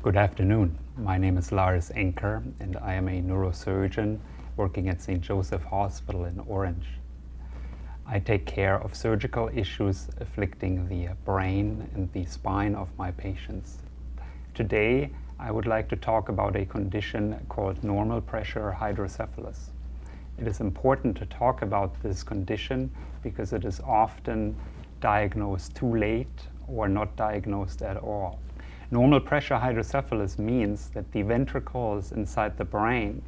Good afternoon. My name is Lars Anker and I am a neurosurgeon working at St. Joseph Hospital in Orange. I take care of surgical issues afflicting the brain and the spine of my patients. Today, I would like to talk about a condition called normal pressure hydrocephalus. It is important to talk about this condition because it is often diagnosed too late or not diagnosed at all. Normal pressure hydrocephalus means that the ventricles inside the brain,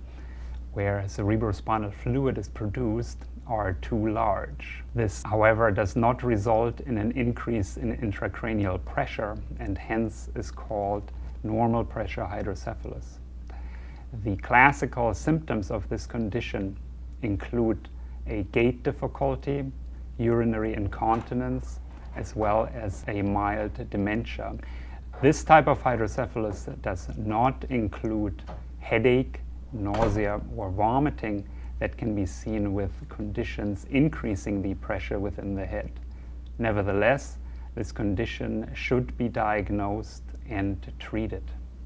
where cerebrospinal fluid is produced, are too large. This, however, does not result in an increase in intracranial pressure and hence is called normal pressure hydrocephalus. The classical symptoms of this condition include a gait difficulty, urinary incontinence, as well as a mild dementia. This type of hydrocephalus does not include headache, nausea, or vomiting that can be seen with conditions increasing the pressure within the head. Nevertheless, this condition should be diagnosed and treated.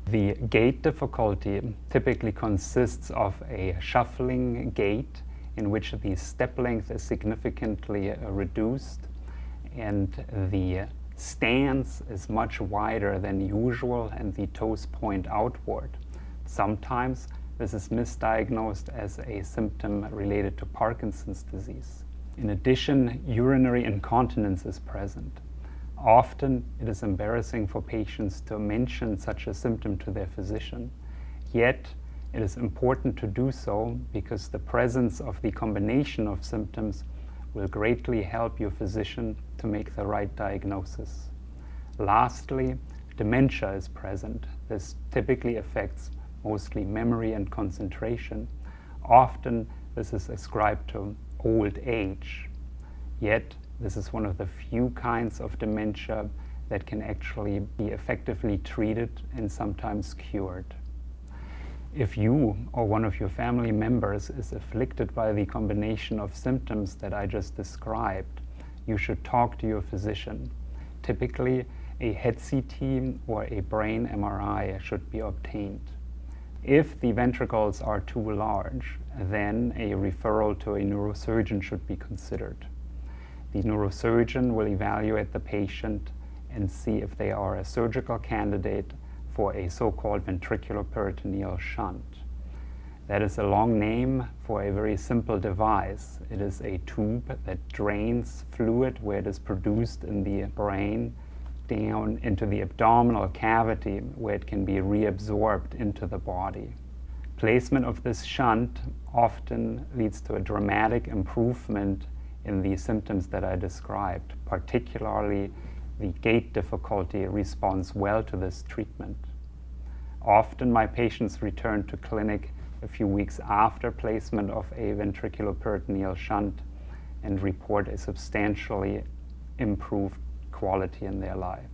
The gait difficulty typically consists of a shuffling gait in which the step length is significantly reduced and the stance is much wider than usual and the toes point outward. Sometimes this is misdiagnosed as a symptom related to Parkinson's disease. In addition, urinary incontinence is present. Often it is embarrassing for patients to mention such a symptom to their physician. Yet it is important to do so because the presence of the combination of symptoms will greatly help your physician to make the right diagnosis. Lastly, dementia is present. This typically affects mostly memory and concentration. Often this is ascribed to old age. Yet this is one of the few kinds of dementia that can actually be effectively treated and sometimes cured. If you or one of your family members is afflicted by the combination of symptoms that I just described, you should talk to your physician. Typically, a head CT or a brain MRI should be obtained. If the ventricles are too large, then a referral to a neurosurgeon should be considered. The neurosurgeon will evaluate the patient and see if they are a surgical candidate for a so-called ventriculoperitoneal shunt. That is a long name for a very simple device. It is a tube that drains fluid where it is produced in the brain down into the abdominal cavity where it can be reabsorbed into the body. Placement of this shunt often leads to a dramatic improvement in the symptoms that I described. Particularly, the gait difficulty responds well to this treatment. Often my patients return to clinic a few weeks after placement of a ventriculoperitoneal shunt and report a substantially improved quality in their life.